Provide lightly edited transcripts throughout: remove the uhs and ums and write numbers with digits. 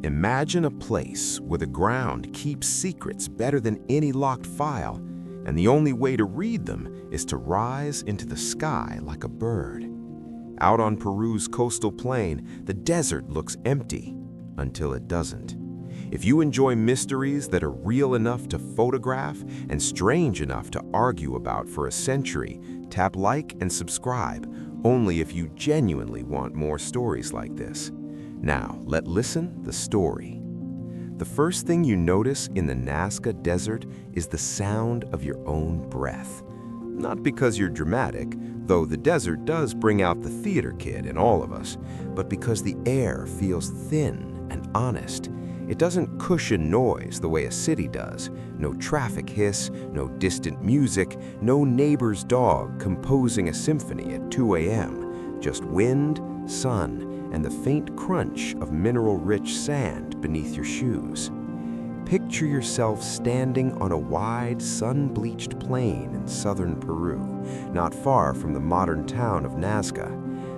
Imagine a place where the ground keeps secrets better than any locked file, and the only way to read them is to rise into the sky like a bird. Out on Peru's coastal plain, the desert looks empty until it doesn't. If you enjoy mysteries that are real enough to photograph and strange enough to argue about for a century, tap like and subscribe, only if you genuinely want more stories like this. Now, let's listen the story. The first thing you notice in the Nazca Desert is the sound of your own breath. Not because you're dramatic, though the desert does bring out the theater kid in all of us, but because the air feels thin and honest. It doesn't cushion noise the way a city does. No traffic hiss, no distant music, no neighbor's dog composing a symphony at 2 a.m. Just wind, sun, and the faint crunch of mineral-rich sand beneath your shoes. Picture yourself standing on a wide, sun-bleached plain in southern Peru, not far from the modern town of Nazca.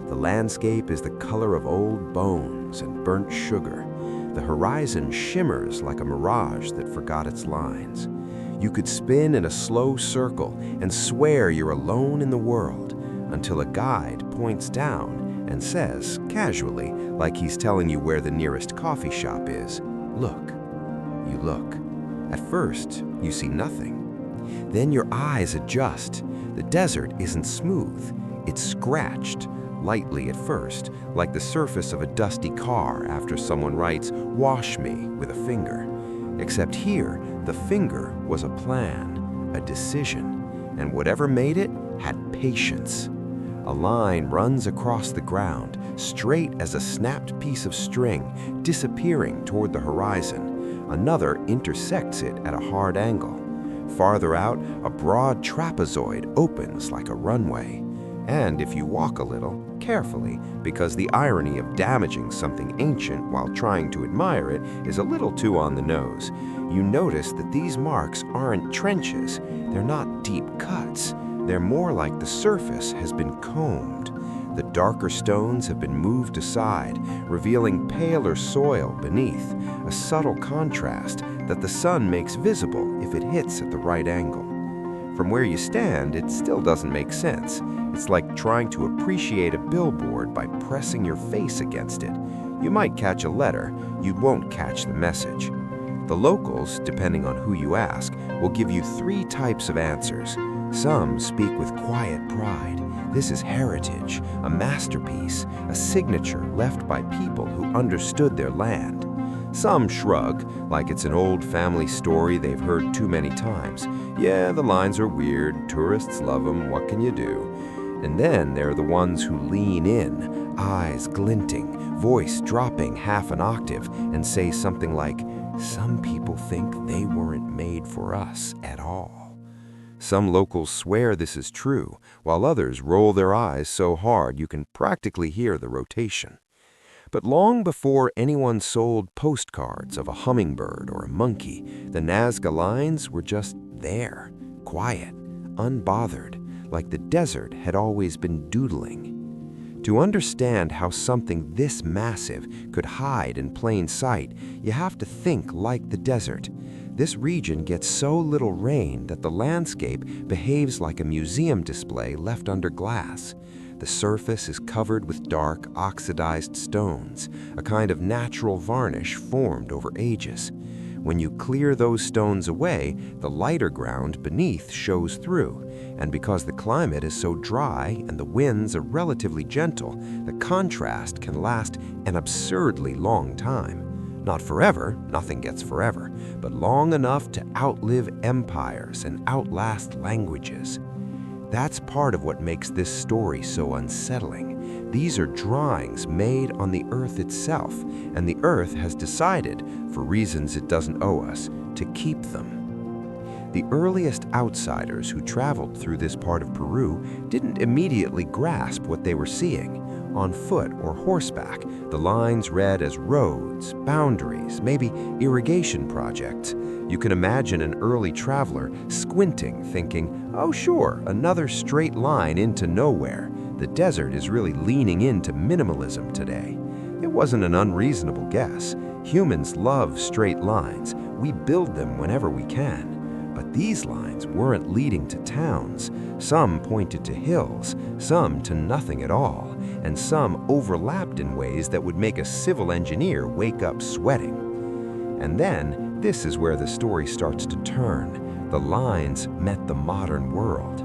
The landscape is the color of old bones and burnt sugar. The horizon shimmers like a mirage that forgot its lines. You could spin in a slow circle and swear you're alone in the world until a guide points down and says, casually, like he's telling you where the nearest coffee shop is, "Look." You look. At first, you see nothing. Then your eyes adjust. The desert isn't smooth. It's scratched. Lightly at first, like the surface of a dusty car after someone writes, "Wash me," with a finger. Except here, the finger was a plan, a decision, and whatever made it had patience. A line runs across the ground, straight as a snapped piece of string, disappearing toward the horizon. Another intersects it at a hard angle. Farther out, a broad trapezoid opens like a runway. And if you walk a little, carefully, because the irony of damaging something ancient while trying to admire it is a little too on the nose, you notice that these marks aren't trenches. They're not deep cuts. They're more like the surface has been combed. The darker stones have been moved aside, revealing paler soil beneath, a subtle contrast that the sun makes visible if it hits at the right angle. From where you stand, it still doesn't make sense. It's like trying to appreciate a billboard by pressing your face against it. You might catch a letter, you won't catch the message. The locals, depending on who you ask, will give you 3 types of answers. Some speak with quiet pride. This is heritage, a masterpiece, a signature left by people who understood their land. Some shrug, like it's an old family story they've heard too many times. Yeah, the lines are weird, tourists love them, what can you do? And then there are the ones who lean in, eyes glinting, voice dropping half an octave, and say something like, "Some people think they weren't made for us at all." Some locals swear this is true, while others roll their eyes so hard you can practically hear the rotation. But long before anyone sold postcards of a hummingbird or a monkey, the Nazca Lines were just there, quiet, unbothered, like the desert had always been doodling. To understand how something this massive could hide in plain sight, you have to think like the desert. This region gets so little rain that the landscape behaves like a museum display left under glass. The surface is covered with dark, oxidized stones, a kind of natural varnish formed over ages. When you clear those stones away, the lighter ground beneath shows through, and because the climate is so dry and the winds are relatively gentle, the contrast can last an absurdly long time. Not forever, nothing gets forever, but long enough to outlive empires and outlast languages. That's part of what makes this story so unsettling. These are drawings made on the Earth itself, and the Earth has decided, for reasons it doesn't owe us, to keep them. The earliest outsiders who traveled through this part of Peru didn't immediately grasp what they were seeing. On foot or horseback, the lines read as roads, boundaries, maybe irrigation projects. You can imagine an early traveler squinting, thinking, "Oh sure, another straight line into nowhere. The desert is really leaning into minimalism today." It wasn't an unreasonable guess. Humans love straight lines. We build them whenever we can. But these lines weren't leading to towns. Some pointed to hills, some to nothing at all, and some overlapped in ways that would make a civil engineer wake up sweating. And then, this is where the story starts to turn. The lines met the modern world.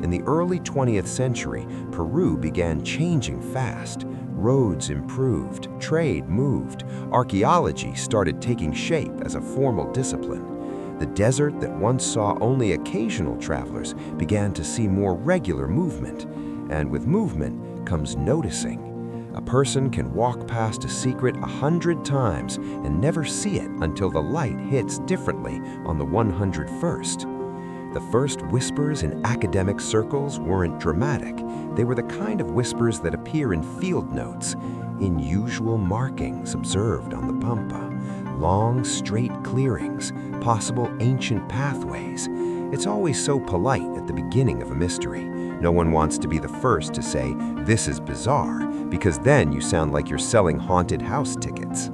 In the early 20th century, Peru began changing fast. Roads improved, trade moved, archaeology started taking shape as a formal discipline. The desert that once saw only occasional travelers began to see more regular movement. And with movement comes noticing. A person can walk past a secret 100 times and never see it until the light hits differently on the 101st. The first whispers in academic circles weren't dramatic. They were the kind of whispers that appear in field notes, unusual markings observed on the Pampa, long, straight clearings, possible ancient pathways. It's always so polite at the beginning of a mystery. No one wants to be the first to say, "This is bizarre," because then you sound like you're selling haunted house tickets.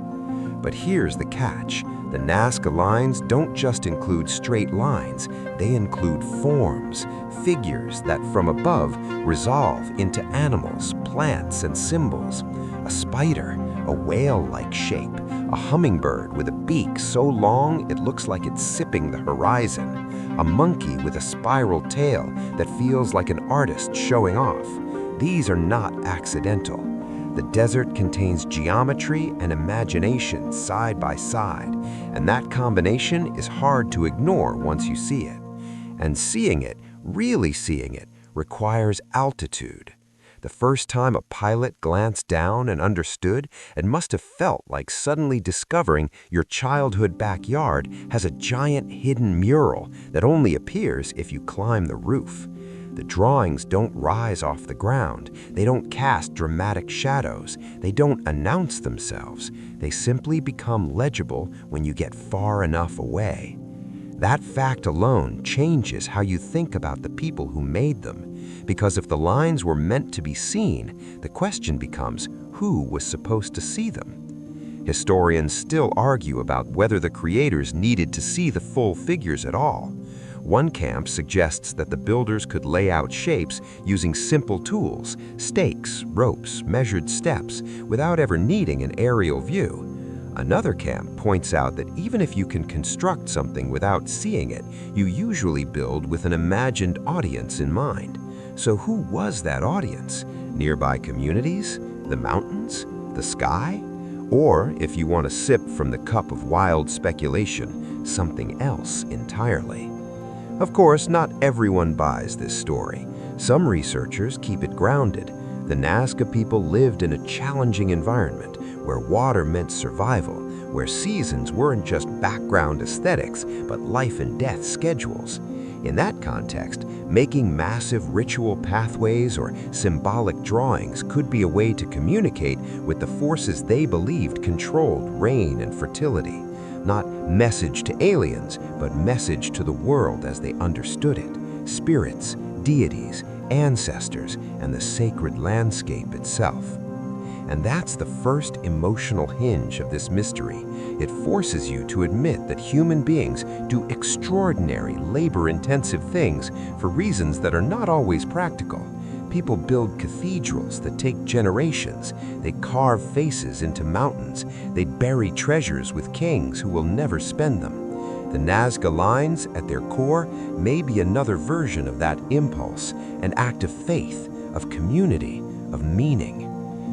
But here's the catch. The Nazca Lines don't just include straight lines, they include forms, figures that from above resolve into animals, plants, and symbols. A spider, a whale-like shape, a hummingbird with a beak so long it looks like it's sipping the horizon, a monkey with a spiral tail that feels like an artist showing off. These are not accidental. The desert contains geometry and imagination side by side, and that combination is hard to ignore once you see it. And seeing it, really seeing it, requires altitude. The first time a pilot glanced down and understood, it must have felt like suddenly discovering your childhood backyard has a giant hidden mural that only appears if you climb the roof. The drawings don't rise off the ground. They don't cast dramatic shadows. They don't announce themselves. They simply become legible when you get far enough away. That fact alone changes how you think about the people who made them. Because if the lines were meant to be seen, the question becomes, who was supposed to see them? Historians still argue about whether the creators needed to see the full figures at all. One camp suggests that the builders could lay out shapes using simple tools, stakes, ropes, measured steps, without ever needing an aerial view. Another camp points out that even if you can construct something without seeing it, you usually build with an imagined audience in mind. So who was that audience? Nearby communities? The mountains? The sky? Or, if you want to sip from the cup of wild speculation, something else entirely. Of course, not everyone buys this story. Some researchers keep it grounded. The Nazca people lived in a challenging environment where water meant survival, where seasons weren't just background aesthetics, but life and death schedules. In that context, making massive ritual pathways or symbolic drawings could be a way to communicate with the forces they believed controlled rain and fertility. Not message to aliens, but message to the world as they understood it. Spirits, deities, ancestors, and the sacred landscape itself. And that's the first emotional hinge of this mystery. It forces you to admit that human beings do extraordinary, labor-intensive things for reasons that are not always practical. People build cathedrals that take generations. They carve faces into mountains. They bury treasures with kings who will never spend them. The Nazca Lines, at their core, may be another version of that impulse, an act of faith, of community, of meaning.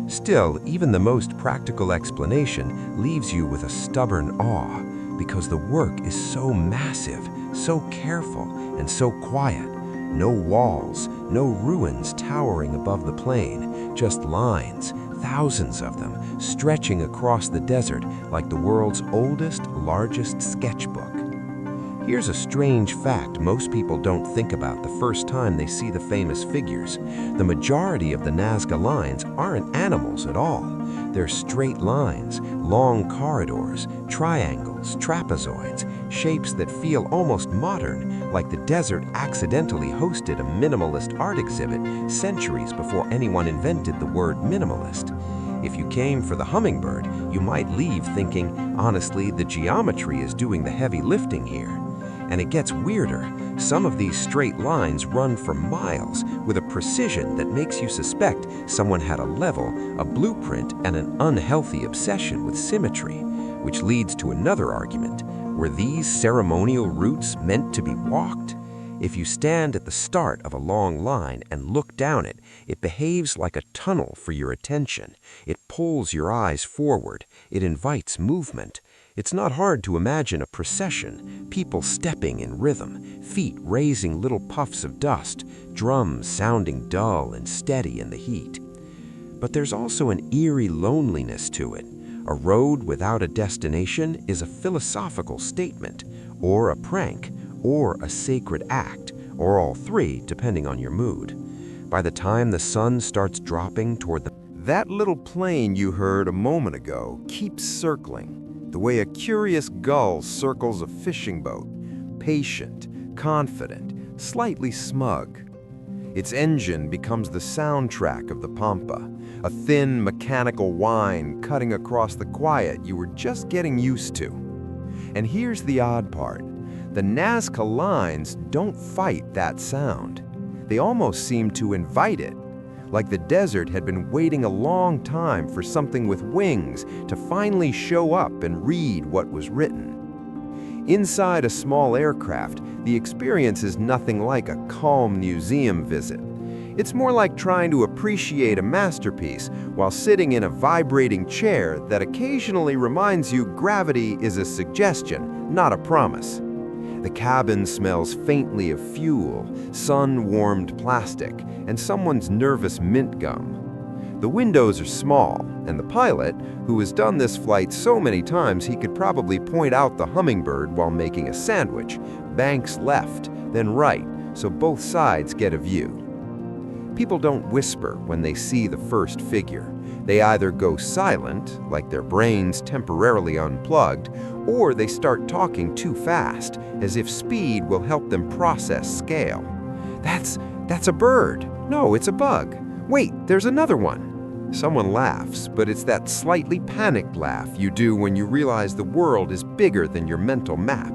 Still, even the most practical explanation leaves you with a stubborn awe, because the work is so massive, so careful, and so quiet. No walls, no ruins towering above the plain, just lines, thousands of them, stretching across the desert like the world's oldest, largest sketchbook. Here's a strange fact most people don't think about the first time they see the famous figures. The majority of the Nazca Lines aren't animals at all. They're straight lines, long corridors, triangles, trapezoids, shapes that feel almost modern, like the desert accidentally hosted a minimalist art exhibit centuries before anyone invented the word minimalist. If you came for the hummingbird, you might leave thinking, honestly, the geometry is doing the heavy lifting here. And it gets weirder. Some of these straight lines run for miles with a precision that makes you suspect someone had a level, a blueprint, and an unhealthy obsession with symmetry, which leads to another argument. Were these ceremonial routes meant to be walked? If you stand at the start of a long line and look down it, it behaves like a tunnel for your attention. It pulls your eyes forward. It invites movement. It's not hard to imagine a procession, people stepping in rhythm, feet raising little puffs of dust, drums sounding dull and steady in the heat. But there's also an eerie loneliness to it. A road without a destination is a philosophical statement, or a prank, or a sacred act, or all three, depending on your mood. By the time the sun starts dropping toward That little plane you heard a moment ago keeps circling, the way a curious gull circles a fishing boat, patient, confident, slightly smug. Its engine becomes the soundtrack of the Pampa, a thin mechanical whine cutting across the quiet you were just getting used to. And here's the odd part. The Nazca Lines don't fight that sound. They almost seem to invite it, like the desert had been waiting a long time for something with wings to finally show up and read what was written. Inside a small aircraft, the experience is nothing like a calm museum visit. It's more like trying to appreciate a masterpiece while sitting in a vibrating chair that occasionally reminds you gravity is a suggestion, not a promise. The cabin smells faintly of fuel, sun-warmed plastic, and someone's nervous mint gum. The windows are small, and the pilot, who has done this flight so many times he could probably point out the hummingbird while making a sandwich, banks left, then right, so both sides get a view. People don't whisper when they see the first figure. They either go silent, like their brains temporarily unplugged, or they start talking too fast, as if speed will help them process scale. That's a bird. No, it's a bug. Wait, there's another one. Someone laughs, but it's that slightly panicked laugh you do when you realize the world is bigger than your mental map.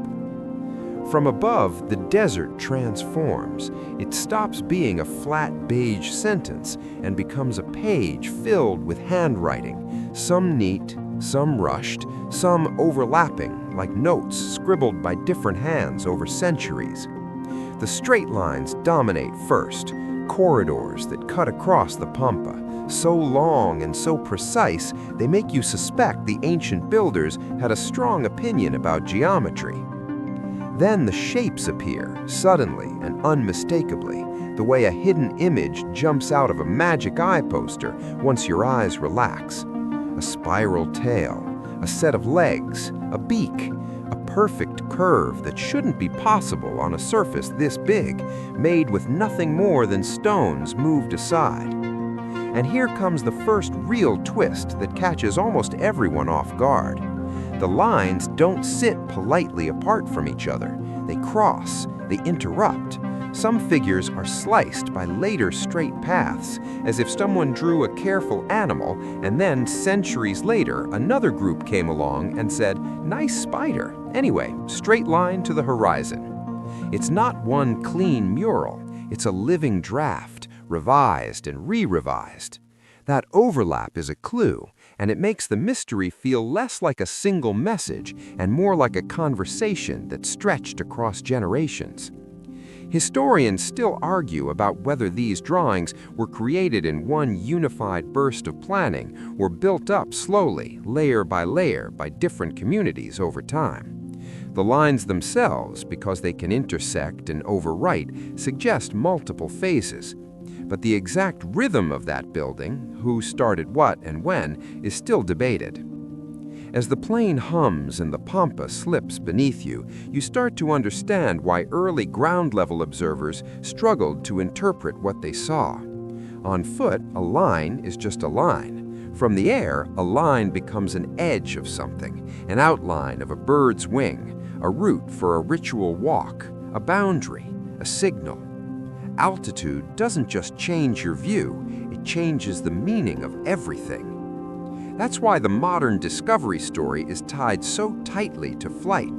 From above, the desert transforms. It stops being a flat beige sentence and becomes a page filled with handwriting, some neat, some rushed, some overlapping, like notes scribbled by different hands over centuries. The straight lines dominate first, corridors that cut across the Pampa, so long and so precise they make you suspect the ancient builders had a strong opinion about geometry. Then the shapes appear, suddenly and unmistakably, the way a hidden image jumps out of a magic eye poster once your eyes relax. A spiral tail, a set of legs, a beak, a perfect curve that shouldn't be possible on a surface this big, made with nothing more than stones moved aside. And here comes the first real twist that catches almost everyone off guard. The lines don't sit politely apart from each other. They cross, they interrupt. Some figures are sliced by later straight paths, as if someone drew a careful animal, and then centuries later, another group came along and said, "Nice spider." Anyway, straight line to the horizon. It's not one clean mural. It's a living draft, revised and re-revised. That overlap is a clue, and it makes the mystery feel less like a single message and more like a conversation that stretched across generations. Historians still argue about whether these drawings were created in one unified burst of planning or built up slowly, layer by layer, by different communities over time. The lines themselves, because they can intersect and overwrite, suggest multiple phases. But the exact rhythm of that building, who started what and when, is still debated. As the plane hums and the Pampa slips beneath you, you start to understand why early ground-level observers struggled to interpret what they saw. On foot, a line is just a line. From the air, a line becomes an edge of something, an outline of a bird's wing, a route for a ritual walk, a boundary, a signal. Altitude doesn't just change your view, it changes the meaning of everything. That's why the modern discovery story is tied so tightly to flight.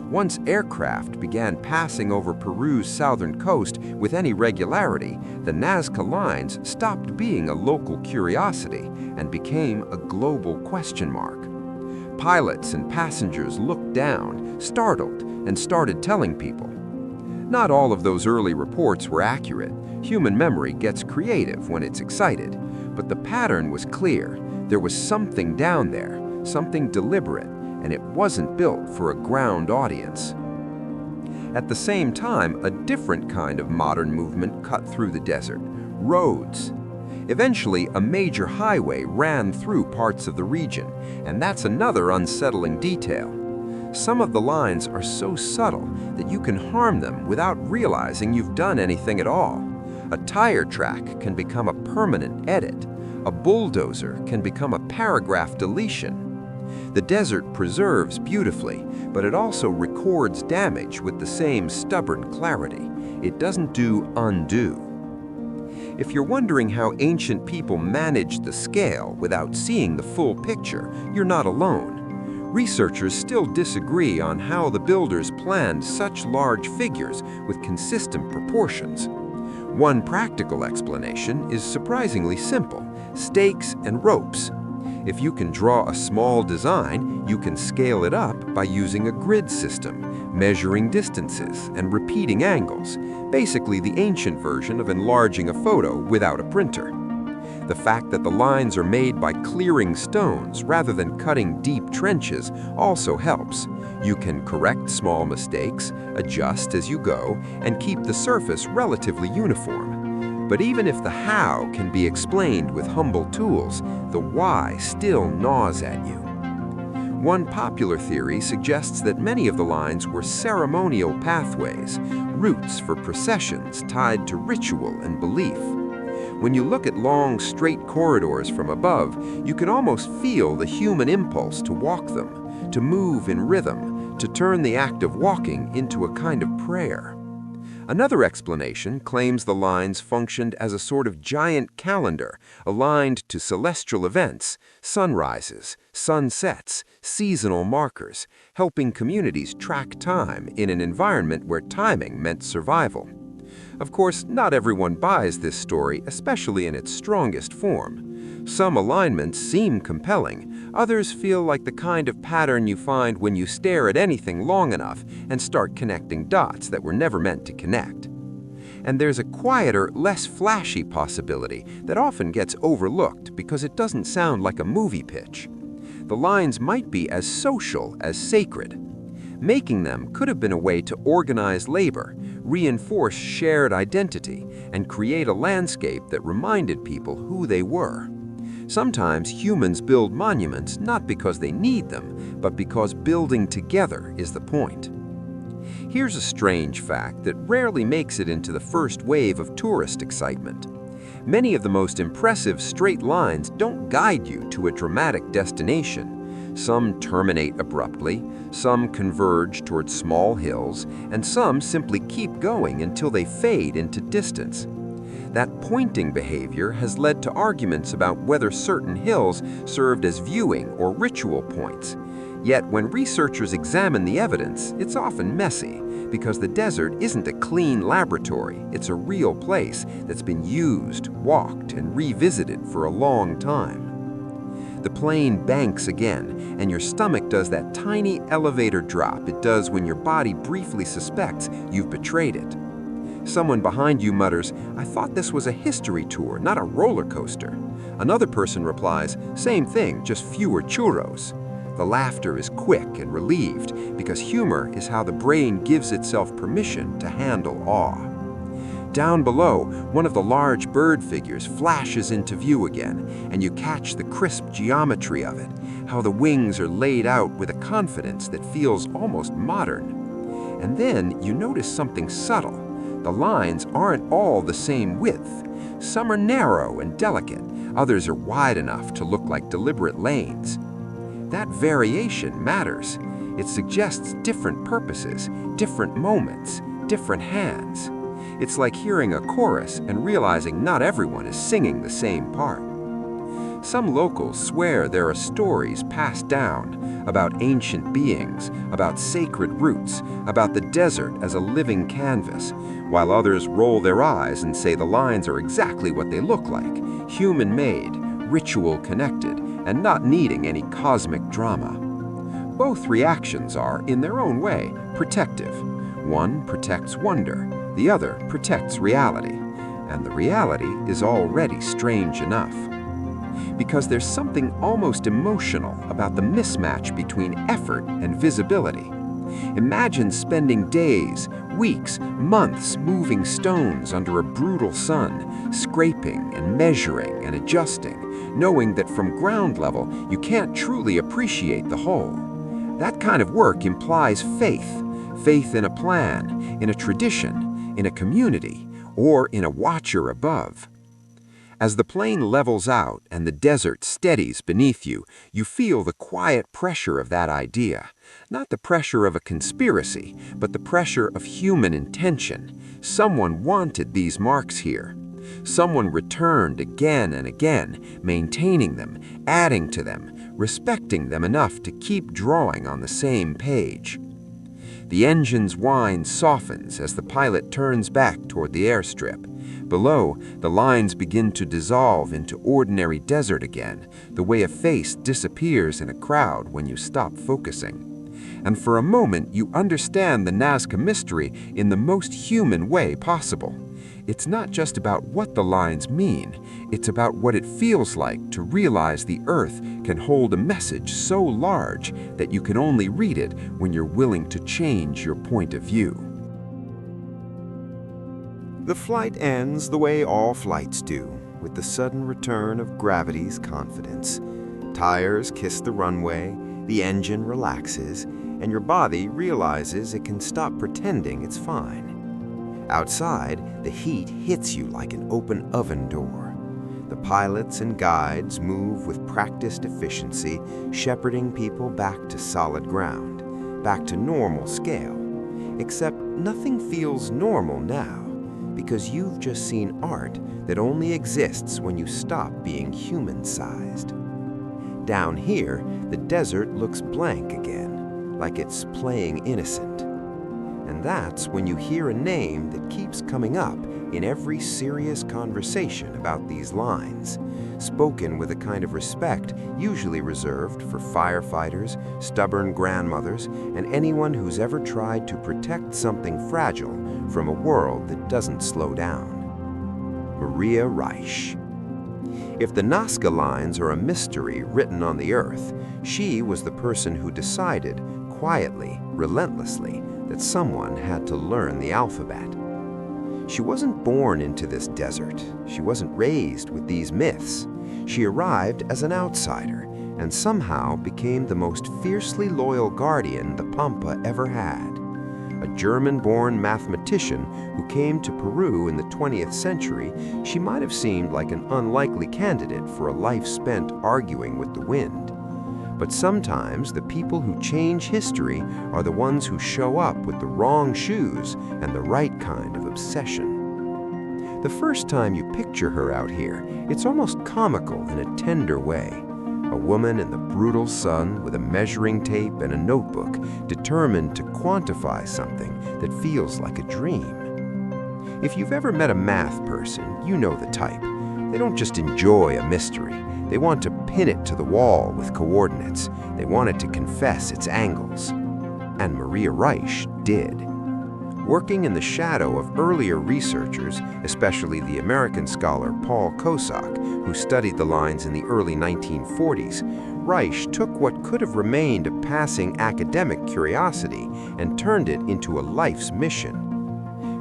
Once aircraft began passing over Peru's southern coast with any regularity, the Nazca Lines stopped being a local curiosity and became a global question mark. Pilots and passengers looked down, startled, and started telling people. Not all of those early reports were accurate. Human memory gets creative when it's excited, but the pattern was clear. There was something down there, something deliberate, and it wasn't built for a ground audience. At the same time, a different kind of modern movement cut through the desert: roads. Eventually, a major highway ran through parts of the region, and that's another unsettling detail. Some of the lines are so subtle that you can harm them without realizing you've done anything at all. A tire track can become a permanent edit. A bulldozer can become a paragraph deletion. The desert preserves beautifully, but it also records damage with the same stubborn clarity. It doesn't do undo. If you're wondering how ancient people managed the scale without seeing the full picture, you're not alone. Researchers still disagree on how the builders planned such large figures with consistent proportions. One practical explanation is surprisingly simple: stakes and ropes. If you can draw a small design, you can scale it up by using a grid system, measuring distances, and repeating angles, basically the ancient version of enlarging a photo without a printer. The fact that the lines are made by clearing stones rather than cutting deep trenches also helps. You can correct small mistakes, adjust as you go, and keep the surface relatively uniform. But even if the how can be explained with humble tools, the why still gnaws at you. One popular theory suggests that many of the lines were ceremonial pathways, routes for processions tied to ritual and belief. When you look at long, straight corridors from above, you can almost feel the human impulse to walk them, to move in rhythm, to turn the act of walking into a kind of prayer. Another explanation claims the lines functioned as a sort of giant calendar aligned to celestial events, sunrises, sunsets, seasonal markers, helping communities track time in an environment where timing meant survival. Of course, not everyone buys this story, especially in its strongest form. Some alignments seem compelling, others feel like the kind of pattern you find when you stare at anything long enough and start connecting dots that were never meant to connect. And there's a quieter, less flashy possibility that often gets overlooked because it doesn't sound like a movie pitch. The lines might be as social as sacred. Making them could have been a way to organize labor, reinforce shared identity, and create a landscape that reminded people who they were. Sometimes humans build monuments not because they need them, but because building together is the point. Here's a strange fact that rarely makes it into the first wave of tourist excitement. Many of the most impressive straight lines don't guide you to a dramatic destination. Some terminate abruptly, some converge towards small hills, and some simply keep going until they fade into distance. That pointing behavior has led to arguments about whether certain hills served as viewing or ritual points. Yet when researchers examine the evidence, it's often messy, because the desert isn't a clean laboratory, it's a real place that's been used, walked, and revisited for a long time. The plane banks again, and your stomach does that tiny elevator drop it does when your body briefly suspects you've betrayed it. Someone behind you mutters, "I thought this was a history tour, not a roller coaster." Another person replies, "Same thing, just fewer churros." The laughter is quick and relieved because humor is how the brain gives itself permission to handle awe. Down below, one of the large bird figures flashes into view again, and you catch the crisp geometry of it, how the wings are laid out with a confidence that feels almost modern. And then you notice something subtle. The lines aren't all the same width. Some are narrow and delicate, others are wide enough to look like deliberate lanes. That variation matters. It suggests different purposes, different moments, different hands. It's like hearing a chorus and realizing not everyone is singing the same part. Some locals swear there are stories passed down about ancient beings, about sacred roots, about the desert as a living canvas, while others roll their eyes and say the lines are exactly what they look like, human-made, ritual-connected, and not needing any cosmic drama. Both reactions are, in their own way, protective. One protects wonder, the other protects reality, and the reality is already strange enough. Because there's something almost emotional about the mismatch between effort and visibility. Imagine spending days, weeks, months moving stones under a brutal sun, scraping and measuring and adjusting, knowing that from ground level you can't truly appreciate the whole. That kind of work implies faith, faith in a plan, in a tradition, in a community, or in a watcher above. As the plane levels out and the desert steadies beneath you, you feel the quiet pressure of that idea. Not the pressure of a conspiracy, but the pressure of human intention. Someone wanted these marks here. Someone returned again and again, maintaining them, adding to them, respecting them enough to keep drawing on the same page. The engine's whine softens as the pilot turns back toward the airstrip. Below, the lines begin to dissolve into ordinary desert again, the way a face disappears in a crowd when you stop focusing. And for a moment, you understand the Nazca mystery in the most human way possible. It's not just about what the lines mean, it's about what it feels like to realize the Earth can hold a message so large that you can only read it when you're willing to change your point of view. The flight ends the way all flights do, with the sudden return of gravity's confidence. Tires kiss the runway, the engine relaxes, and your body realizes it can stop pretending it's fine. Outside, the heat hits you like an open oven door. The pilots and guides move with practiced efficiency, shepherding people back to solid ground, back to normal scale. Except nothing feels normal now, because you've just seen art that only exists when you stop being human-sized. Down here, the desert looks blank again, like it's playing innocent. And that's when you hear a name that keeps coming up in every serious conversation about these lines, spoken with a kind of respect usually reserved for firefighters, stubborn grandmothers, and anyone who's ever tried to protect something fragile from a world that doesn't slow down. Maria Reiche. If the Nazca Lines are a mystery written on the earth, she was the person who decided, quietly, relentlessly, that someone had to learn the alphabet. She wasn't born into this desert. She wasn't raised with these myths. She arrived as an outsider and somehow became the most fiercely loyal guardian the Pampa ever had. A German-born mathematician who came to Peru in the 20th century, she might have seemed like an unlikely candidate for a life spent arguing with the wind. But sometimes the people who change history are the ones who show up with the wrong shoes and the right kind of obsession. The first time you picture her out here, it's almost comical in a tender way. A woman in the brutal sun with a measuring tape and a notebook, determined to quantify something that feels like a dream. If you've ever met a math person, you know the type. They don't just enjoy a mystery. They want to pin it to the wall with coordinates. They want it to confess its angles. And Maria Reiche did. Working in the shadow of earlier researchers, especially the American scholar Paul Kosak, who studied the lines in the early 1940s, Reiche took what could have remained a passing academic curiosity and turned it into a life's mission.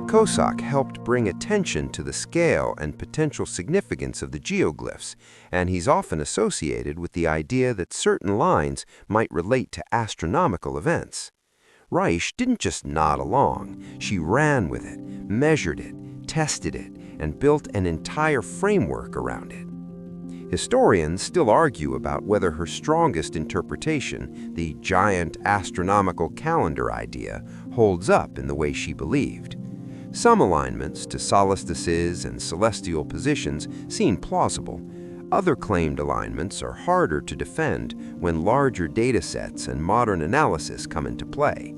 Kosak helped bring attention to the scale and potential significance of the geoglyphs, and he's often associated with the idea that certain lines might relate to astronomical events. Reiche didn't just nod along. She ran with it, measured it, tested it, and built an entire framework around it. Historians still argue about whether her strongest interpretation, the giant astronomical calendar idea, holds up in the way she believed. Some alignments to solstices and celestial positions seem plausible. Other claimed alignments are harder to defend when larger data sets and modern analysis come into play.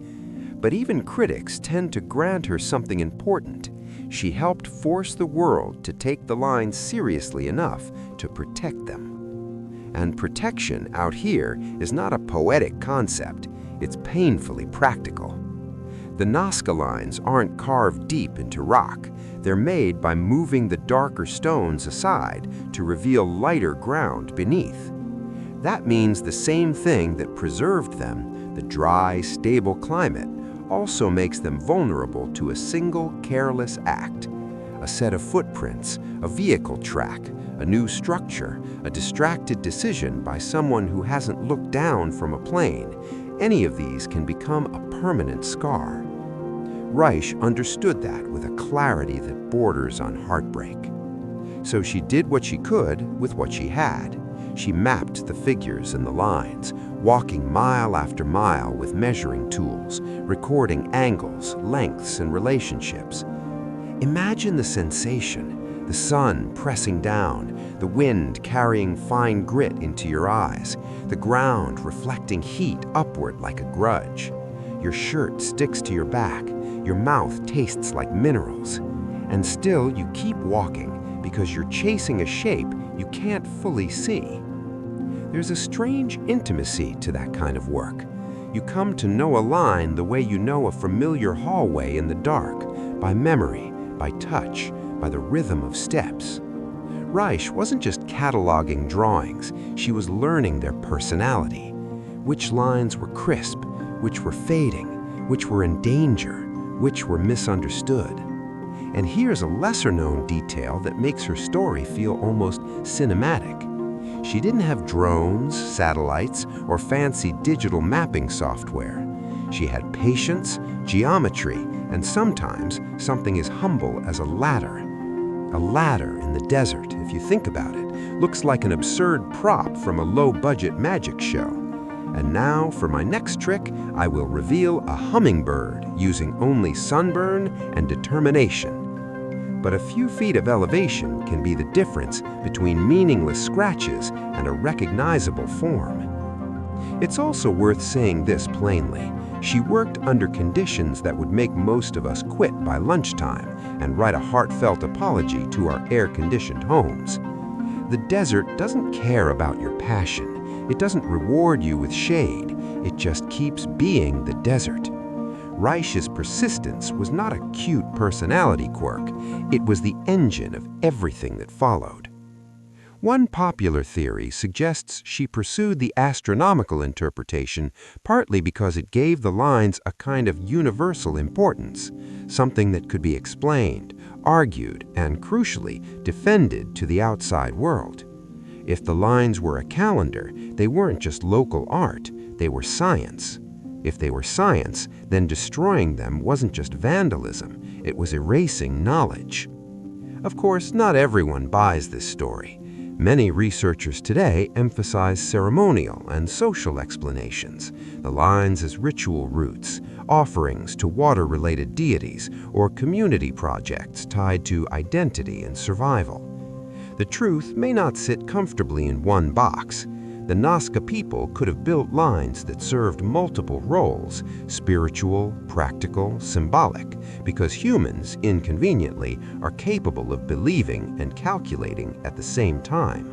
But even critics tend to grant her something important. She helped force the world to take the lines seriously enough to protect them. And protection out here is not a poetic concept, it's painfully practical. The Nazca Lines aren't carved deep into rock. They're made by moving the darker stones aside to reveal lighter ground beneath. That means the same thing that preserved them, the dry, stable climate, also makes them vulnerable to a single careless act. A set of footprints, a vehicle track, a new structure, a distracted decision by someone who hasn't looked down from a plane. Any of these can become a permanent scar. Reiche understood that with a clarity that borders on heartbreak. So she did what she could with what she had. She mapped the figures and the lines, walking mile after mile with measuring tools, recording angles, lengths, and relationships. Imagine the sensation, the sun pressing down, the wind carrying fine grit into your eyes, the ground reflecting heat upward like a grudge. Your shirt sticks to your back, your mouth tastes like minerals, and still you keep walking because you're chasing a shape you can't fully see. There's a strange intimacy to that kind of work. You come to know a line the way you know a familiar hallway in the dark, by memory, by touch, by the rhythm of steps. Reiche wasn't just cataloging drawings, she was learning their personality. Which lines were crisp, which were fading, which were in danger, which were misunderstood. And here's a lesser-known detail that makes her story feel almost cinematic. She didn't have drones, satellites, or fancy digital mapping software. She had patience, geometry, and sometimes something as humble as a ladder. A ladder in the desert, if you think about it, looks like an absurd prop from a low-budget magic show. And now, for my next trick, I will reveal a hummingbird using only sunburn and determination. But a few feet of elevation can be the difference between meaningless scratches and a recognizable form. It's also worth saying this plainly. She worked under conditions that would make most of us quit by lunchtime and write a heartfelt apology to our air-conditioned homes. The desert doesn't care about your passion. It doesn't reward you with shade. It just keeps being the desert. Reiche's persistence was not a cute personality quirk. It was the engine of everything that followed. One popular theory suggests she pursued the astronomical interpretation partly because it gave the lines a kind of universal importance, something that could be explained, argued, and crucially, defended to the outside world. If the lines were a calendar, they weren't just local art, they were science. If they were science, then destroying them wasn't just vandalism, it was erasing knowledge. Of course, not everyone buys this story. Many researchers today emphasize ceremonial and social explanations, the lines as ritual routes, offerings to water-related deities, or community projects tied to identity and survival. The truth may not sit comfortably in one box. The Nazca people could have built lines that served multiple roles, spiritual, practical, symbolic, because humans, inconveniently, are capable of believing and calculating at the same time.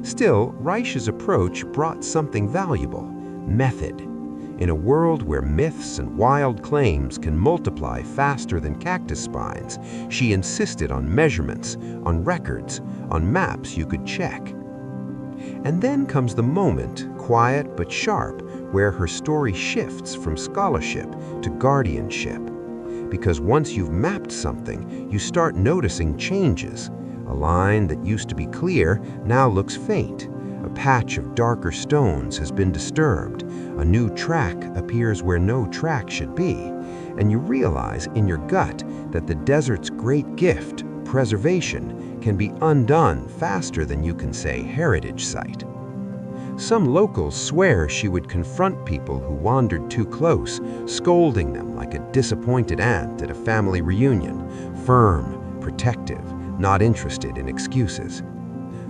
Still, Reiche's approach brought something valuable: method. In a world where myths and wild claims can multiply faster than cactus spines, she insisted on measurements, on records, on maps you could check. And then comes the moment, quiet but sharp, where her story shifts from scholarship to guardianship. Because once you've mapped something, you start noticing changes. A line that used to be clear now looks faint. A patch of darker stones has been disturbed. A new track appears where no track should be. And you realize in your gut that the desert's great gift, preservation, can be undone faster than you can say heritage site. Some locals swear she would confront people who wandered too close, scolding them like a disappointed aunt at a family reunion, firm, protective, not interested in excuses.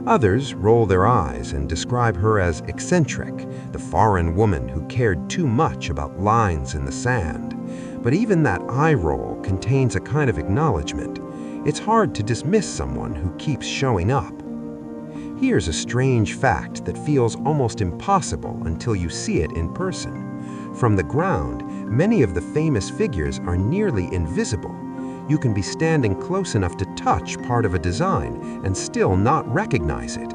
Others roll their eyes and describe her as eccentric, the foreign woman who cared too much about lines in the sand. But even that eye roll contains a kind of acknowledgement. It's hard to dismiss someone who keeps showing up. Here's a strange fact that feels almost impossible until you see it in person. From the ground, many of the famous figures are nearly invisible. You can be standing close enough to touch part of a design and still not recognize it.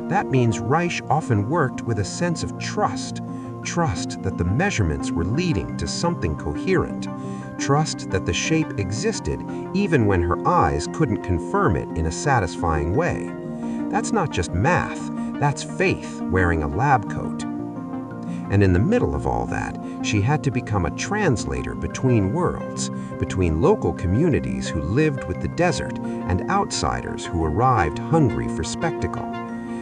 That means Reiche often worked with a sense of trust that the measurements were leading to something coherent, trust that the shape existed even when her eyes couldn't confirm it in a satisfying way. That's not just math, that's faith wearing a lab coat. And in the middle of all that, she had to become a translator between worlds, between local communities who lived with the desert and outsiders who arrived hungry for spectacle,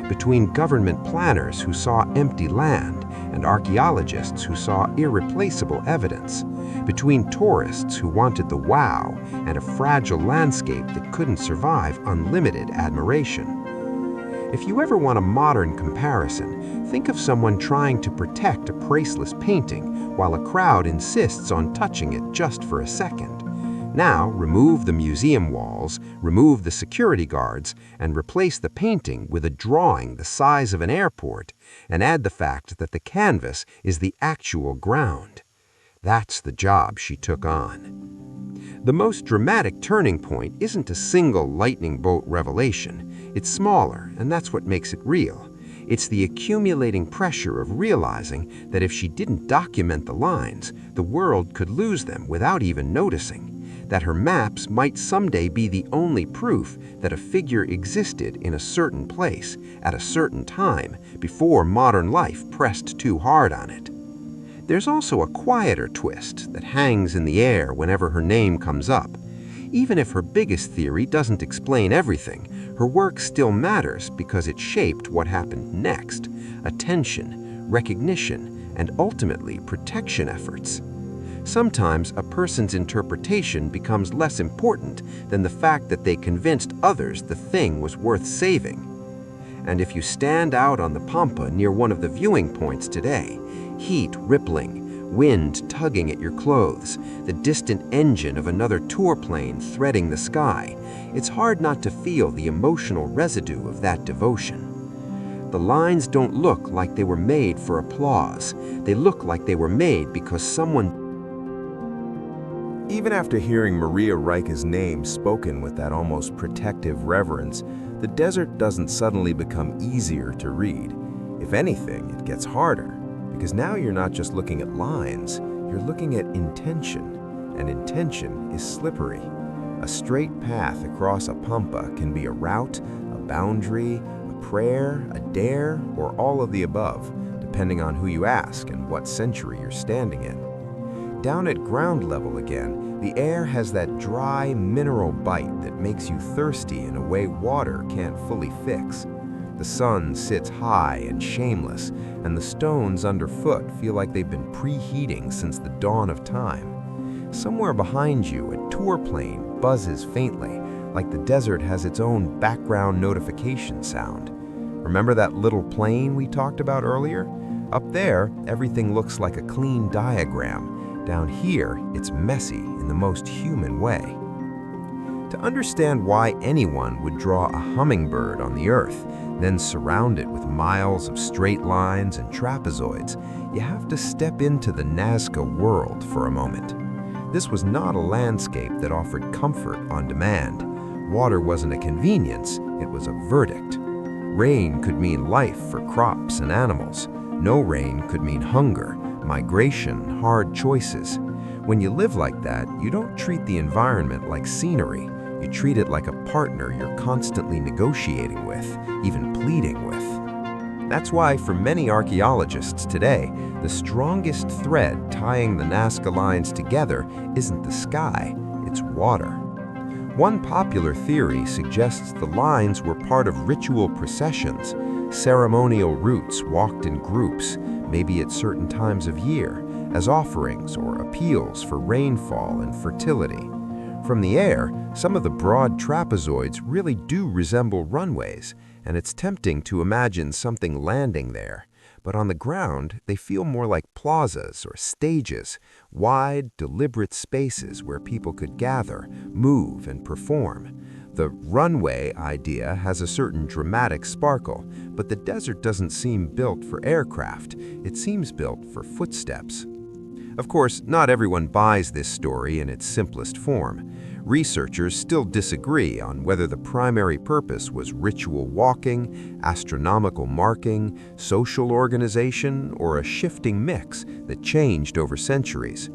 between government planners who saw empty land and archaeologists who saw irreplaceable evidence, between tourists who wanted the wow and a fragile landscape that couldn't survive unlimited admiration. If you ever want a modern comparison, think of someone trying to protect a priceless painting while a crowd insists on touching it just for a second. Now, remove the museum walls, remove the security guards, and replace the painting with a drawing the size of an airport, and add the fact that the canvas is the actual ground. That's the job she took on. The most dramatic turning point isn't a single lightning bolt revelation. It's smaller, and that's what makes it real. It's the accumulating pressure of realizing that if she didn't document the lines, the world could lose them without even noticing. That her maps might someday be the only proof that a figure existed in a certain place, at a certain time, before modern life pressed too hard on it. There's also a quieter twist that hangs in the air whenever her name comes up. Even if her biggest theory doesn't explain everything, her work still matters because it shaped what happened next: attention, recognition, and ultimately protection efforts. Sometimes a person's interpretation becomes less important than the fact that they convinced others the thing was worth saving. And if you stand out on the Pampa near one of the viewing points today, heat rippling, wind tugging at your clothes, the distant engine of another tour plane threading the sky, it's hard not to feel the emotional residue of that devotion. The lines don't look like they were made for applause. They look like they were made because someone... Even after hearing Maria Reiche's name spoken with that almost protective reverence, the desert doesn't suddenly become easier to read. If anything, it gets harder, because now you're not just looking at lines, you're looking at intention, and intention is slippery. A straight path across a pampa can be a route, a boundary, a prayer, a dare, or all of the above, depending on who you ask and what century you're standing in. Down at ground level again, the air has that dry, mineral bite that makes you thirsty in a way water can't fully fix. The sun sits high and shameless, and the stones underfoot feel like they've been preheating since the dawn of time. Somewhere behind you, a tour plane buzzes faintly, like the desert has its own background notification sound. Remember that little plane we talked about earlier? Up there, everything looks like a clean diagram. Down here, it's messy in the most human way. To understand why anyone would draw a hummingbird on the Earth, then surround it with miles of straight lines and trapezoids, you have to step into the Nazca world for a moment. This was not a landscape that offered comfort on demand. Water wasn't a convenience, it was a verdict. Rain could mean life for crops and animals. No rain could mean hunger, migration, hard choices. When you live like that, you don't treat the environment like scenery. You treat it like a partner you're constantly negotiating with, even pleading with. That's why for many archaeologists today, the strongest thread tying the Nazca Lines together isn't the sky, it's water. One popular theory suggests the lines were part of ritual processions, ceremonial routes walked in groups, maybe at certain times of year, as offerings or appeals for rainfall and fertility. From the air, some of the broad trapezoids really do resemble runways, and it's tempting to imagine something landing there. But on the ground, they feel more like plazas or stages, wide, deliberate spaces where people could gather, move, and perform. The runway idea has a certain dramatic sparkle, but the desert doesn't seem built for aircraft. It seems built for footsteps. Of course, not everyone buys this story in its simplest form. Researchers still disagree on whether the primary purpose was ritual walking, astronomical marking, social organization, or a shifting mix that changed over centuries.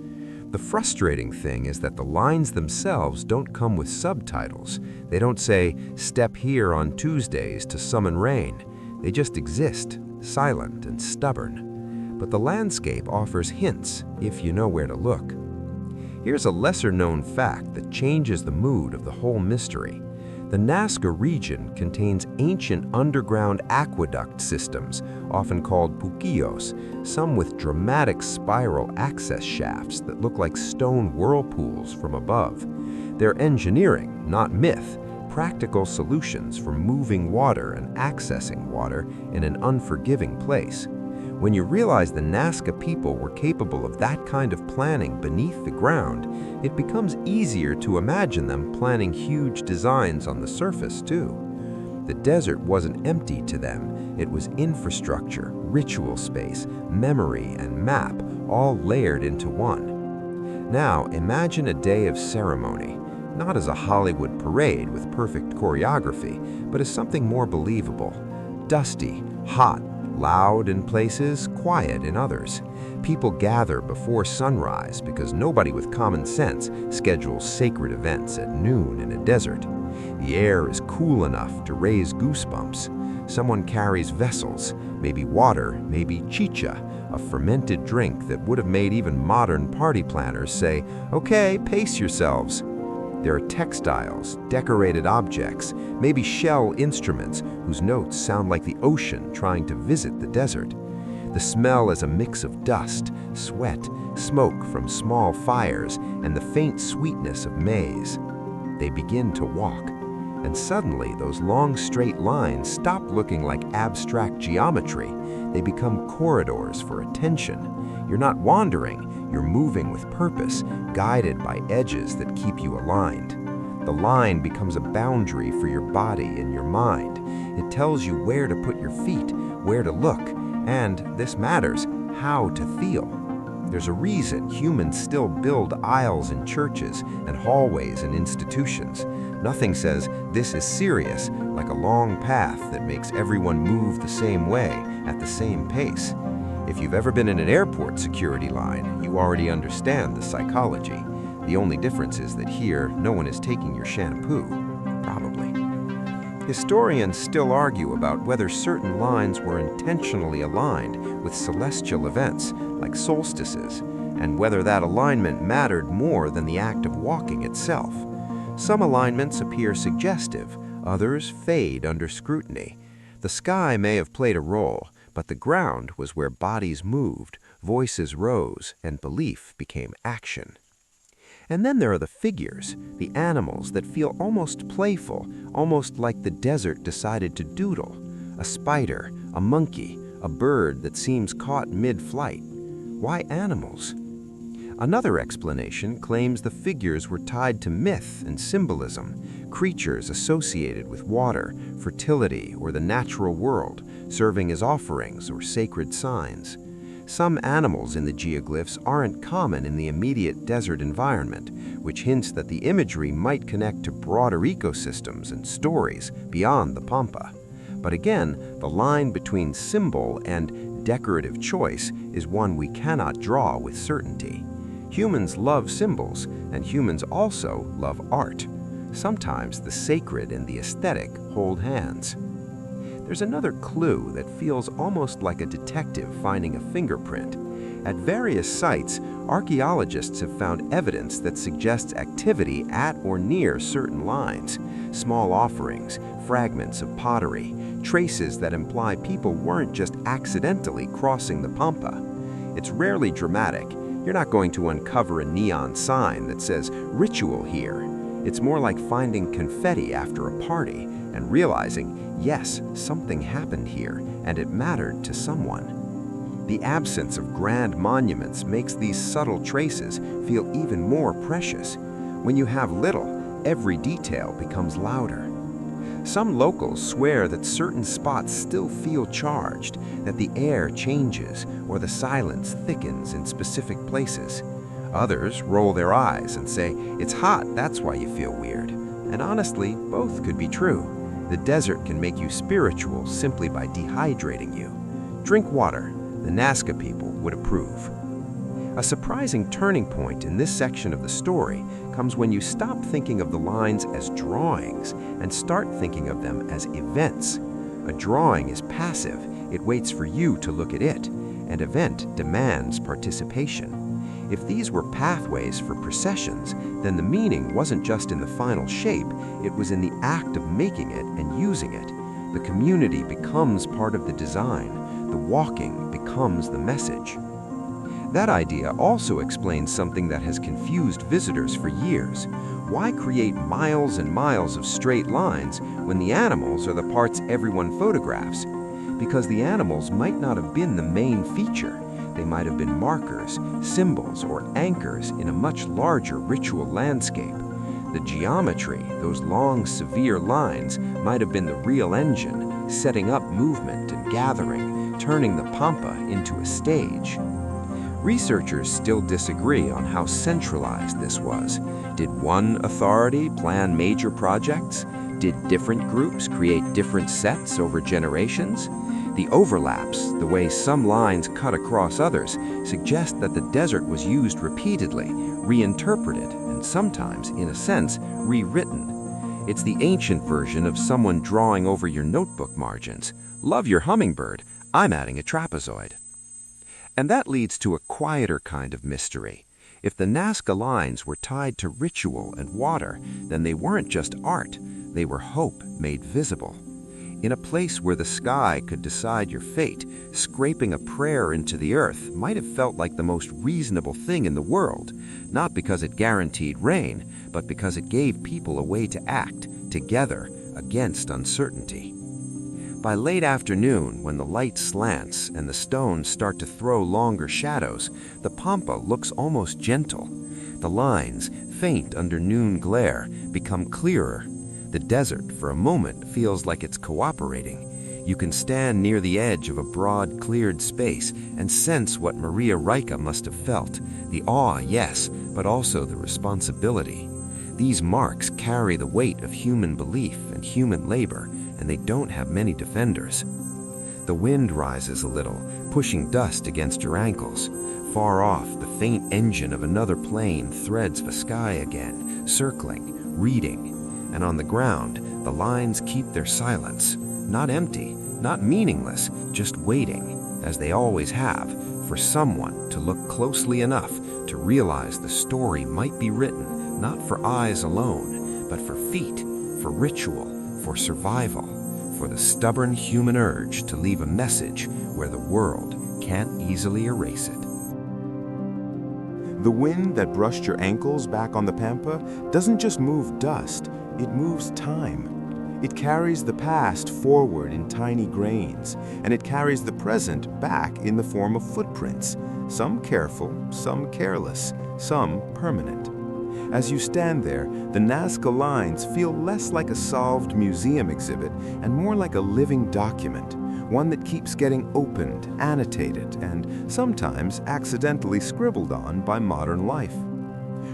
The frustrating thing is that the lines themselves don't come with subtitles. They don't say, "Step here on Tuesdays to summon rain." They just exist, silent and stubborn. But the landscape offers hints if you know where to look. Here's a lesser-known fact that changes the mood of the whole mystery. The Nazca region contains ancient underground aqueduct systems, often called puquillos, some with dramatic spiral access shafts that look like stone whirlpools from above. They're engineering, not myth, practical solutions for moving water and accessing water in an unforgiving place. When you realize the Nazca people were capable of that kind of planning beneath the ground, it becomes easier to imagine them planning huge designs on the surface, too. The desert wasn't empty to them. It was infrastructure, ritual space, memory, and map, all layered into one. Now, imagine a day of ceremony, not as a Hollywood parade with perfect choreography, but as something more believable. Dusty, hot, loud in places, quiet in others. People gather before sunrise because nobody with common sense schedules sacred events at noon in a desert. The air is cool enough to raise goosebumps. Someone carries vessels, maybe water, maybe chicha, a fermented drink that would have made even modern party planners say, "Okay, pace yourselves." There are textiles, decorated objects, maybe shell instruments whose notes sound like the ocean trying to visit the desert. The smell is a mix of dust, sweat, smoke from small fires, and the faint sweetness of maize. They begin to walk, and suddenly those long straight lines stop looking like abstract geometry. They become corridors for attention. You're not wandering, you're moving with purpose, guided by edges that keep you aligned. The line becomes a boundary for your body and your mind. It tells you where to put your feet, where to look, and, this matters, how to feel. There's a reason humans still build aisles in churches and hallways in institutions. Nothing says this is serious, like a long path that makes everyone move the same way at the same pace. If you've ever been in an airport security line, you already understand the psychology. The only difference is that here, no one is taking your shampoo, probably. Historians still argue about whether certain lines were intentionally aligned with celestial events, like solstices, and whether that alignment mattered more than the act of walking itself. Some alignments appear suggestive, others fade under scrutiny. The sky may have played a role, but the ground was where bodies moved, voices rose, and belief became action. And then there are the figures, the animals that feel almost playful, almost like the desert decided to doodle. A spider, a monkey, a bird that seems caught mid-flight. Why animals? Another explanation claims the figures were tied to myth and symbolism, creatures associated with water, fertility, or the natural world, serving as offerings or sacred signs. Some animals in the geoglyphs aren't common in the immediate desert environment, which hints that the imagery might connect to broader ecosystems and stories beyond the Pampa. But again, the line between symbol and decorative choice is one we cannot draw with certainty. Humans love symbols, and humans also love art. Sometimes the sacred and the aesthetic hold hands. There's another clue that feels almost like a detective finding a fingerprint. At various sites, archaeologists have found evidence that suggests activity at or near certain lines. Small offerings, fragments of pottery, traces that imply people weren't just accidentally crossing the Pampa. It's rarely dramatic. You're not going to uncover a neon sign that says "ritual here." It's more like finding confetti after a party and realizing, yes, something happened here, and it mattered to someone. The absence of grand monuments makes these subtle traces feel even more precious. When you have little, every detail becomes louder. Some locals swear that certain spots still feel charged, that the air changes or the silence thickens in specific places. Others roll their eyes and say, "It's hot, that's why you feel weird." And honestly, both could be true. The desert can make you spiritual simply by dehydrating you. Drink water. The Nazca people would approve. A surprising turning point in this section of the story comes when you stop thinking of the lines as drawings and start thinking of them as events. A drawing is passive. It waits for you to look at it. An event demands participation. If these were pathways for processions, then the meaning wasn't just in the final shape, it was in the act of making it and using it. The community becomes part of the design. The walking becomes the message. That idea also explains something that has confused visitors for years. Why create miles and miles of straight lines when the animals are the parts everyone photographs? Because the animals might not have been the main feature. They might have been markers, symbols, or anchors in a much larger ritual landscape. The geometry, those long, severe lines, might have been the real engine, setting up movement and gathering, turning the Pampa into a stage. Researchers still disagree on how centralized this was. Did one authority plan major projects? Did different groups create different sets over generations? The overlaps, the way some lines cut across others, suggest that the desert was used repeatedly, reinterpreted, and sometimes, in a sense, rewritten. It's the ancient version of someone drawing over your notebook margins. Love your hummingbird, I'm adding a trapezoid. And that leads to a quieter kind of mystery. If the Nazca Lines were tied to ritual and water, then they weren't just art, they were hope made visible. In a place where the sky could decide your fate, scraping a prayer into the earth might have felt like the most reasonable thing in the world, not because it guaranteed rain, but because it gave people a way to act, together, against uncertainty. By late afternoon, when the light slants and the stones start to throw longer shadows, the Pampa looks almost gentle. The lines, faint under noon glare, become clearer. The desert, for a moment, feels like it's cooperating. You can stand near the edge of a broad, cleared space and sense what Reiche must have felt. The awe, yes, but also the responsibility. These marks carry the weight of human belief and human labor, and they don't have many defenders. The wind rises a little, pushing dust against your ankles. Far off, the faint engine of another plane threads the sky again, circling, reading. And on the ground, the lines keep their silence. Not empty, not meaningless, just waiting, as they always have, for someone to look closely enough to realize the story might be written not for eyes alone, but for feet, for ritual, for survival, for the stubborn human urge to leave a message where the world can't easily erase it. The wind that brushed your ankles back on the Pampa doesn't just move dust, it moves time. It carries the past forward in tiny grains, and it carries the present back in the form of footprints, some careful, some careless, some permanent. As you stand there, the Nazca Lines feel less like a solved museum exhibit and more like a living document, one that keeps getting opened, annotated, and sometimes accidentally scribbled on by modern life.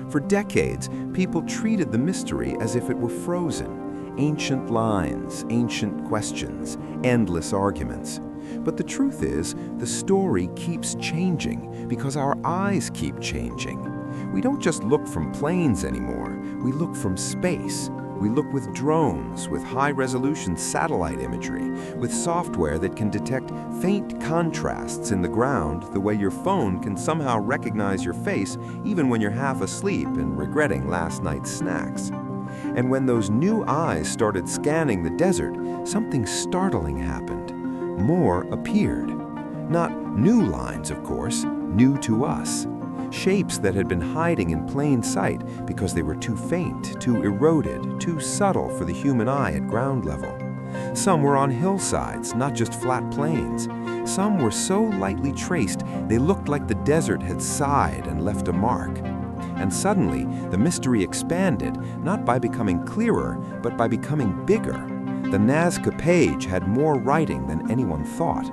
For decades, people treated the mystery as if it were frozen. Ancient lines, ancient questions, endless arguments. But the truth is, the story keeps changing because our eyes keep changing. We don't just look from planes anymore, we look from space. We look with drones, with high-resolution satellite imagery, with software that can detect faint contrasts in the ground the way your phone can somehow recognize your face even when you're half asleep and regretting last night's snacks. And when those new eyes started scanning the desert, something startling happened. More appeared. Not new lines, of course, new to us. Shapes that had been hiding in plain sight because they were too faint, too eroded, too subtle for the human eye at ground level. Some were on hillsides, not just flat plains. Some were so lightly traced they looked like the desert had sighed and left a mark. And suddenly, the mystery expanded, not by becoming clearer, but by becoming bigger. The Nazca page had more writing than anyone thought.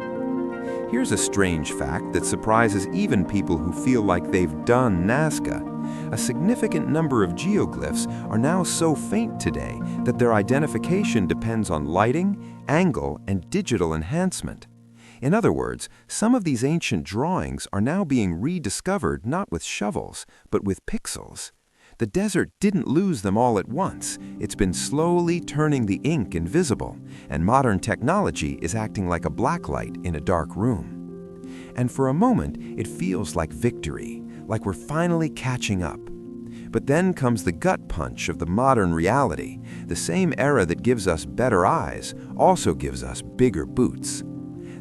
Here's a strange fact that surprises even people who feel like they've done Nazca. A significant number of geoglyphs are now so faint today that their identification depends on lighting, angle, and digital enhancement. In other words, some of these ancient drawings are now being rediscovered not with shovels, but with pixels. The desert didn't lose them all at once. It's been slowly turning the ink invisible, and modern technology is acting like a blacklight in a dark room. And for a moment, it feels like victory, like we're finally catching up. But then comes the gut punch of the modern reality. The same era that gives us better eyes also gives us bigger boots.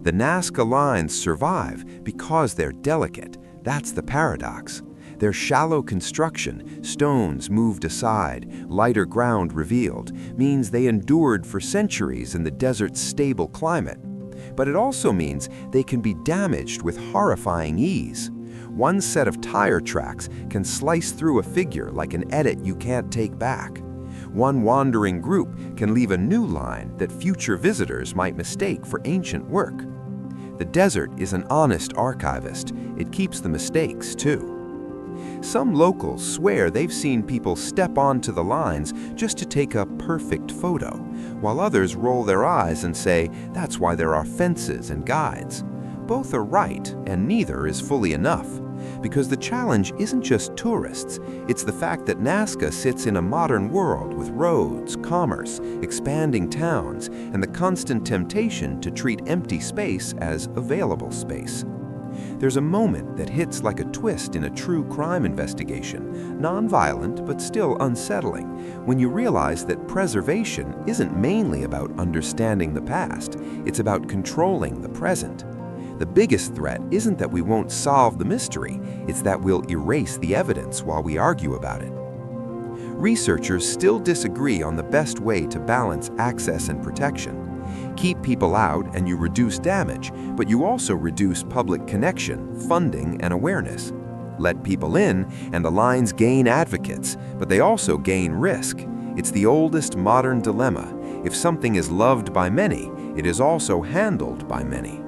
The Nazca Lines survive because they're delicate. That's the paradox. Their shallow construction, stones moved aside, lighter ground revealed, means they endured for centuries in the desert's stable climate. But it also means they can be damaged with horrifying ease. One set of tire tracks can slice through a figure like an edit you can't take back. One wandering group can leave a new line that future visitors might mistake for ancient work. The desert is an honest archivist. It keeps the mistakes, too. Some locals swear they've seen people step onto the lines just to take a perfect photo, while others roll their eyes and say that's why there are fences and guides. Both are right, and neither is fully enough. Because the challenge isn't just tourists, it's the fact that Nazca sits in a modern world with roads, commerce, expanding towns, and the constant temptation to treat empty space as available space. There's a moment that hits like a twist in a true crime investigation, non-violent but still unsettling, when you realize that preservation isn't mainly about understanding the past, it's about controlling the present. The biggest threat isn't that we won't solve the mystery, it's that we'll erase the evidence while we argue about it. Researchers still disagree on the best way to balance access and protection. Keep people out and you reduce damage, but you also reduce public connection, funding, and awareness. Let people in, and the lines gain advocates, but they also gain risk. It's the oldest modern dilemma. If something is loved by many, it is also handled by many.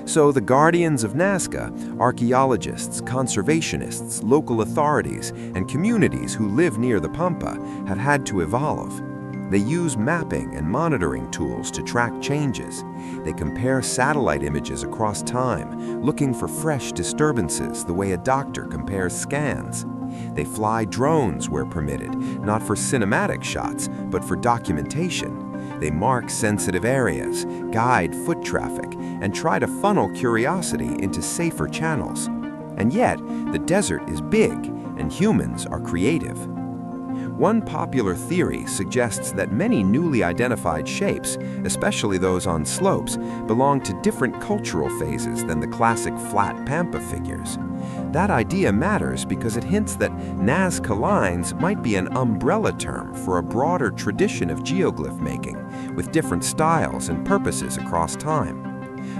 So the guardians of Nazca, archaeologists, conservationists, local authorities, and communities who live near the Pampa have had to evolve. They use mapping and monitoring tools to track changes. They compare satellite images across time, looking for fresh disturbances the way a doctor compares scans. They fly drones where permitted, not for cinematic shots, but for documentation. They mark sensitive areas, guide foot traffic, and try to funnel curiosity into safer channels. And yet, the desert is big, and humans are creative. One popular theory suggests that many newly identified shapes, especially those on slopes, belong to different cultural phases than the classic flat Pampa figures. That idea matters because it hints that Nazca Lines might be an umbrella term for a broader tradition of geoglyph making, with different styles and purposes across time.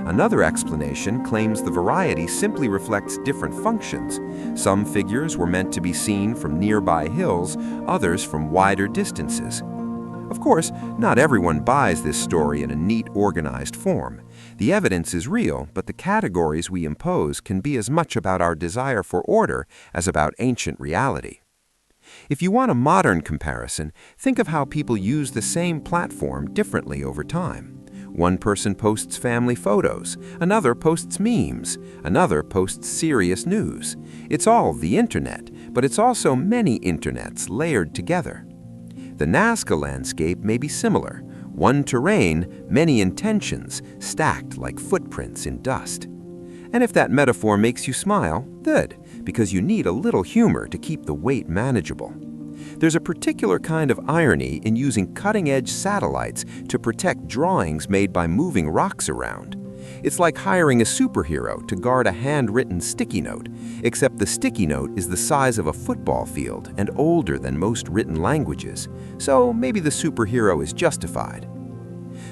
Another explanation claims the variety simply reflects different functions. Some figures were meant to be seen from nearby hills, others from wider distances. Of course, not everyone buys this story in a neat, organized form. The evidence is real, but the categories we impose can be as much about our desire for order as about ancient reality. If you want a modern comparison, think of how people use the same platform differently over time. One person posts family photos, another posts memes, another posts serious news. It's all the internet, but it's also many internets layered together. The Nazca landscape may be similar. One terrain, many intentions, stacked like footprints in dust. And if that metaphor makes you smile, good, because you need a little humor to keep the weight manageable. There's a particular kind of irony in using cutting-edge satellites to protect drawings made by moving rocks around. It's like hiring a superhero to guard a handwritten sticky note, except the sticky note is the size of a football field and older than most written languages, so maybe the superhero is justified.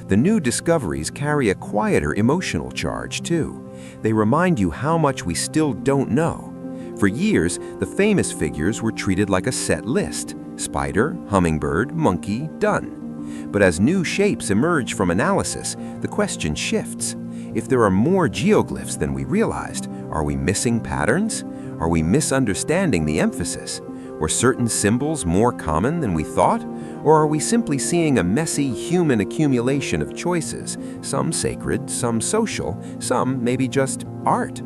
The new discoveries carry a quieter emotional charge, too. They remind you how much we still don't know. For years, the famous figures were treated like a set list: spider, hummingbird, monkey, done. But as new shapes emerge from analysis, the question shifts. If there are more geoglyphs than we realized, are we missing patterns? Are we misunderstanding the emphasis? Were certain symbols more common than we thought? Or are we simply seeing a messy human accumulation of choices, some sacred, some social, some maybe just art?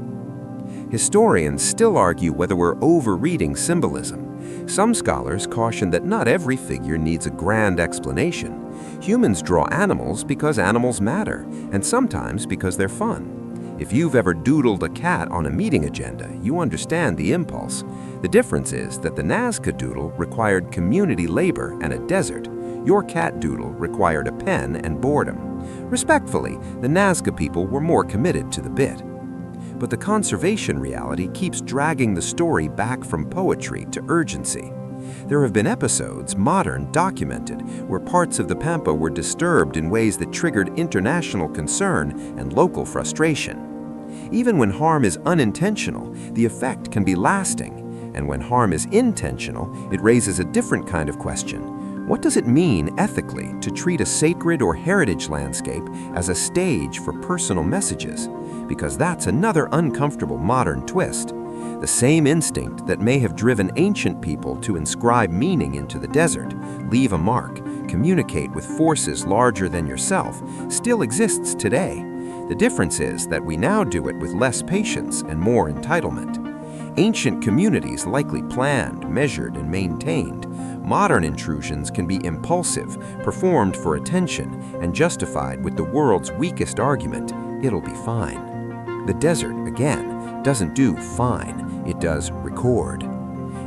Historians still argue whether we're overreading symbolism. Some scholars caution that not every figure needs a grand explanation. Humans draw animals because animals matter, and sometimes because they're fun. If you've ever doodled a cat on a meeting agenda, you understand the impulse. The difference is that the Nazca doodle required community labor and a desert. Your cat doodle required a pen and boredom. Respectfully, the Nazca people were more committed to the bit. But the conservation reality keeps dragging the story back from poetry to urgency. There have been episodes, modern, documented, where parts of the Pampa were disturbed in ways that triggered international concern and local frustration. Even when harm is unintentional, the effect can be lasting. And when harm is intentional, it raises a different kind of question. What does it mean ethically to treat a sacred or heritage landscape as a stage for personal messages? Because that's another uncomfortable modern twist. The same instinct that may have driven ancient people to inscribe meaning into the desert, leave a mark, communicate with forces larger than yourself, still exists today. The difference is that we now do it with less patience and more entitlement. Ancient communities likely planned, measured, and maintained. Modern intrusions can be impulsive, performed for attention, and justified with the world's weakest argument: it'll be fine. The desert, again, doesn't do fine, it does record.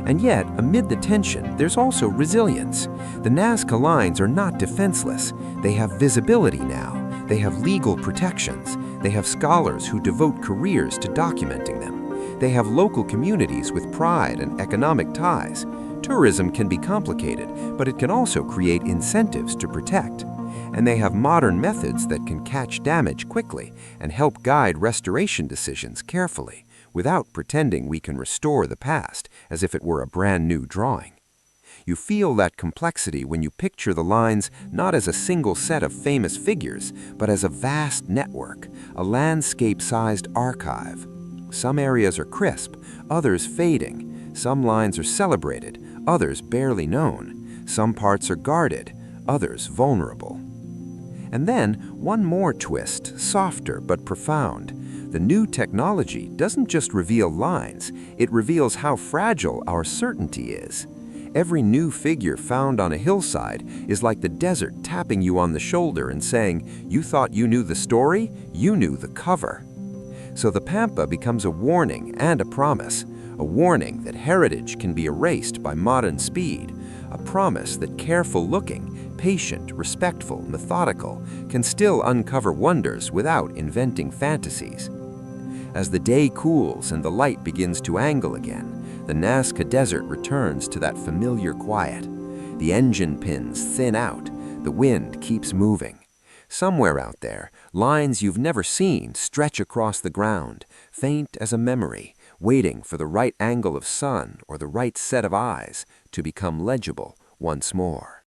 And yet, amid the tension, there's also resilience. The Nazca Lines are not defenseless. They have visibility now. They have legal protections. They have scholars who devote careers to documenting them. They have local communities with pride and economic ties. Tourism can be complicated, but it can also create incentives to protect. And they have modern methods that can catch damage quickly and help guide restoration decisions carefully, without pretending we can restore the past as if it were a brand new drawing. You feel that complexity when you picture the lines not as a single set of famous figures, but as a vast network, a landscape-sized archive. Some areas are crisp, others fading. Some lines are celebrated, others barely known. Some parts are guarded, others vulnerable. And then, one more twist, softer but profound. The new technology doesn't just reveal lines, it reveals how fragile our certainty is. Every new figure found on a hillside is like the desert tapping you on the shoulder and saying, "You thought you knew the story? You knew the cover." So the Pampa becomes a warning and a promise. A warning that heritage can be erased by modern speed. A promise that careful looking, patient, respectful, methodical, can still uncover wonders without inventing fantasies. As the day cools and the light begins to angle again, the Nazca Desert returns to that familiar quiet. The engine pins thin out, the wind keeps moving. Somewhere out there, lines you've never seen stretch across the ground, faint as a memory, waiting for the right angle of sun or the right set of eyes to become legible once more.